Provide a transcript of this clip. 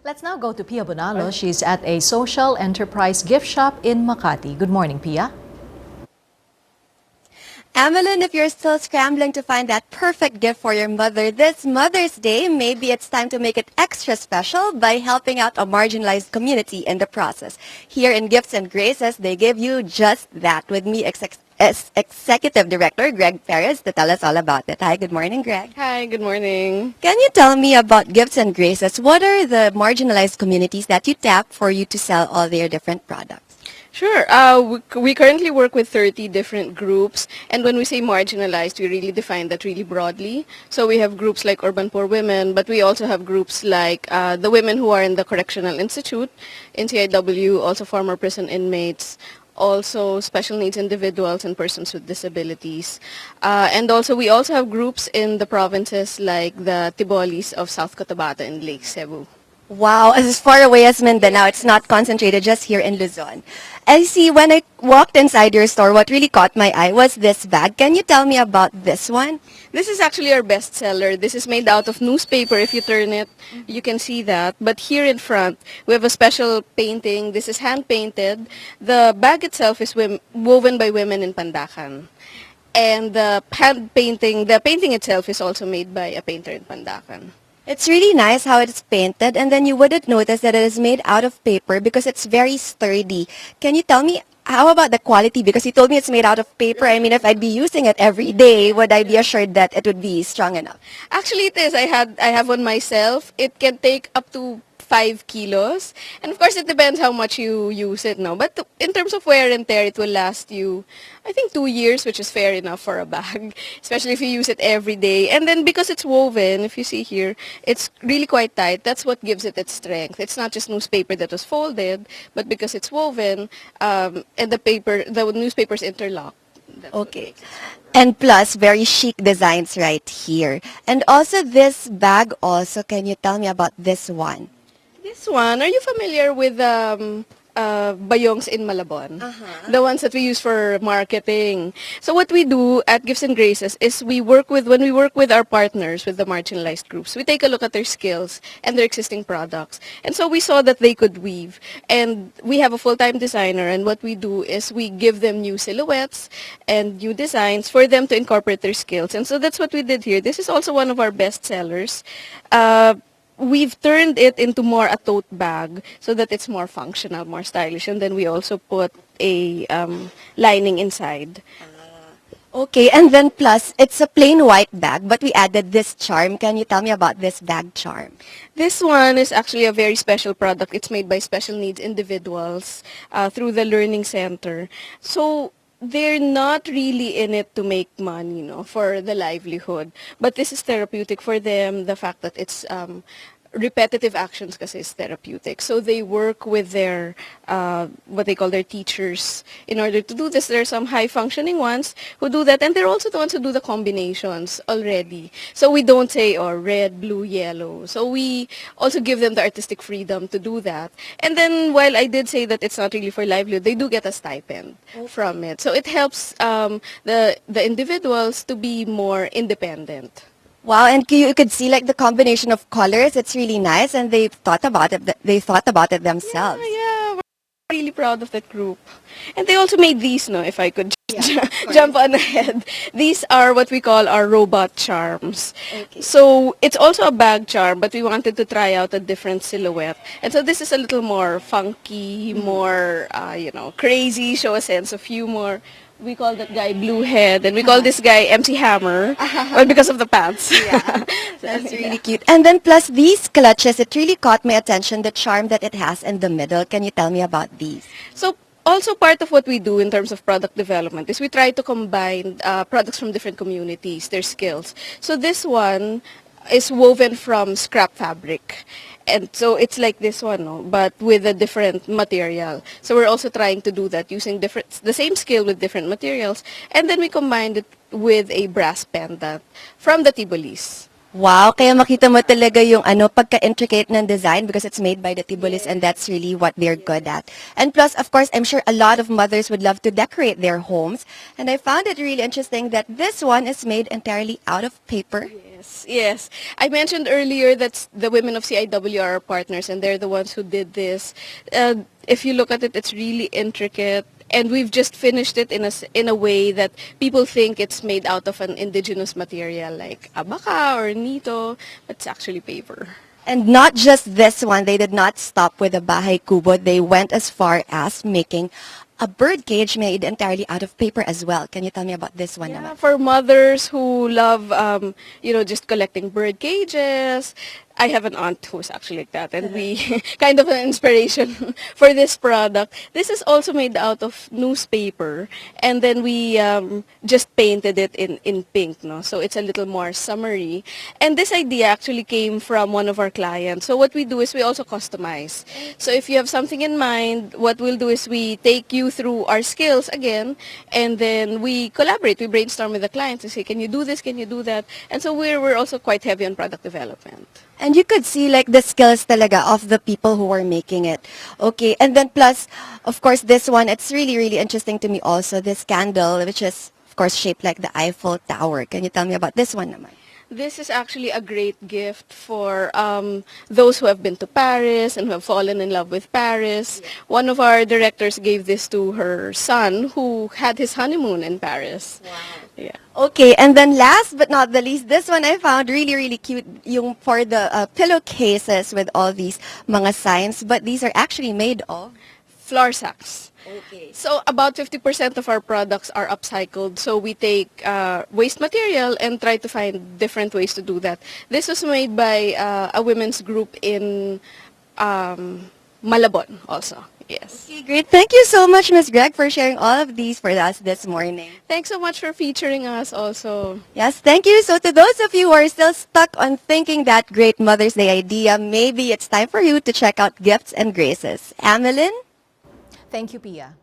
Let's now go to Pia Bonalos. She's at a social enterprise gift shop in Makati. Good morning, Pia. Emeline, if you're still scrambling to find that perfect gift for your mother this Mother's Day, maybe it's time to make it extra special by helping out a marginalized community in the process. Here in Gifts and Graces, they give you just that. With me, Executive Director Greg Perez to tell us all about it. Hi, good morning, Greg. Hi, good morning. Can you tell me about Gifts and Graces? What are the marginalized communities that you tap for you to sell all their different products? Sure. We currently work with 30 different groups, and when we say marginalized, we really define that really broadly. So we have groups like urban poor women, but we also have groups like the women who are in the Correctional Institute, NCIW, also former prison inmates, also special needs individuals and persons with disabilities. And also we also have groups in the provinces like the Tibolis of South Cotabato and Lake Cebu. Wow, as far away as Mindanao, it's not concentrated just here in Luzon. I see when I walked inside your store, what really caught my eye was this bag. Can you tell me about this one? This is actually our best seller. This is made out of newspaper. If you turn it, you can see that. But here in front, we have a special painting. This is hand painted. The bag itself is woven by women in Pandacan. And the painting itself is also made by a painter in Pandacan. It's really nice how it's painted, and then you wouldn't notice that it is made out of paper because it's very sturdy. Can you tell me how about the quality? Because you told me it's made out of paper. I mean, if I'd be using it every day, would I be assured that it would be strong enough? Actually, it is. I have one myself. It can take up to 5 kilos. And of course, it depends how much you use it now. But in terms of wear and tear, it will last you, I think, 2 years, which is fair enough for a bag, especially if you use it every day. And then because it's woven, if you see here, it's really quite tight. That's what gives it its strength. It's not just newspaper that was folded, but because it's woven, and the newspaper's interlock. Okay. And plus, very chic designs right here. And also this bag also, can you tell me about this one? This one, are you familiar with bayongs in Malabon? The ones that we use for marketing. So what we do at Gifts and Graces is when we work with our partners, with the marginalized groups, we take a look at their skills and their existing products. And so we saw that they could weave. And we have a full-time designer, and what we do is we give them new silhouettes and new designs for them to incorporate their skills. And so that's what we did here. This is also one of our best sellers. We've turned it into more a tote bag so that it's more functional, more stylish, and then we also put a lining inside. Okay, and then plus, it's a plain white bag, but we added this charm. Can you tell me about this bag charm? This one is actually a very special product. It's made by special needs individuals through the Learning Center. So they're not really in it to make money, for the livelihood. But this is therapeutic for them. The fact that it's repetitive actions kasi is therapeutic. So they work with their, what they call their teachers in order to do this. There are some high-functioning ones who do that, and they're also the ones who do the combinations already. So we don't say, red, blue, yellow. So we also give them the artistic freedom to do that. And then while I did say that it's not really for livelihood, they do get a stipend from it. So it helps the individuals to be more independent. Wow, and you could see like the combination of colors. It's really nice, and they thought about it. They thought about it themselves. Yeah, we're really proud of that group. And they also made these, if I could jump on ahead. These are what we call our robot charms. Okay. So it's also a bag charm, but we wanted to try out a different silhouette. And so this is a little more funky, more, crazy, show a sense of humor. We call that guy Blue Head, and we call this guy MC Hammer, well, because of the pants. Yeah, that's really cute. And then plus these clutches, it really caught my attention, the charm that it has in the middle. Can you tell me about these? So also part of what we do in terms of product development is we try to combine products from different communities, their skills. So this one is woven from scrap fabric. And so it's like this one, but with a different material. So we're also trying to do that using the same skill with different materials. And then we combined it with a brass pendant from the Tibolis. Wow, kaya makita mo talaga yung pagka-intricate ng design because it's made by the Tibulis and that's really what they're good at. And plus, of course, I'm sure a lot of mothers would love to decorate their homes. And I found it really interesting that this one is made entirely out of paper. Yes, yes. I mentioned earlier that the women of CIW are our partners and they're the ones who did this. If you look at it, it's really intricate. And we've just finished it in a way that people think it's made out of an indigenous material like abaca or nito, but it's actually paper. And not just this one, they did not stop with the Bahay Kubo. They went as far as making a bird cage made entirely out of paper as well. Can you tell me about this one Yeah, naman? for mothers who love, just collecting bird cages. I have an aunt who's actually like that, and we kind of an inspiration for this product. This is also made out of newspaper, and then we just painted it in pink, no? So it's a little more summery. And this idea actually came from one of our clients. So what we do is we also customize. So if you have something in mind, what we'll do is we take you through our skills again, and then we collaborate. We brainstorm with the clients and say, can you do this? Can you do that? And so we're also quite heavy on product development. And you could see like the skills talaga of the people who were making it. Okay, and then plus, of course, this one, it's really, really interesting to me also, this candle, which is, of course, shaped like the Eiffel Tower. Can you tell me about this one naman? This is actually a great gift for those who have been to Paris and who have fallen in love with Paris. Yeah. One of our directors gave this to her son who had his honeymoon in Paris. Wow. Yeah. Okay, and then last but not the least, this one I found really, really cute yung for the pillowcases with all these mga signs, but these are actually made of Floor sacks. Okay. So about 50% of our products are upcycled. So we take waste material and try to find different ways to do that. This was made by a women's group in Malabon also. Yes. Okay, great. Thank you so much, Ms. Greg, for sharing all of these for us this morning. Thanks so much for featuring us also. Yes, thank you. So to those of you who are still stuck on thinking that great Mother's Day idea, maybe it's time for you to check out Gifts and Graces. Amelin? Thank you, Pia.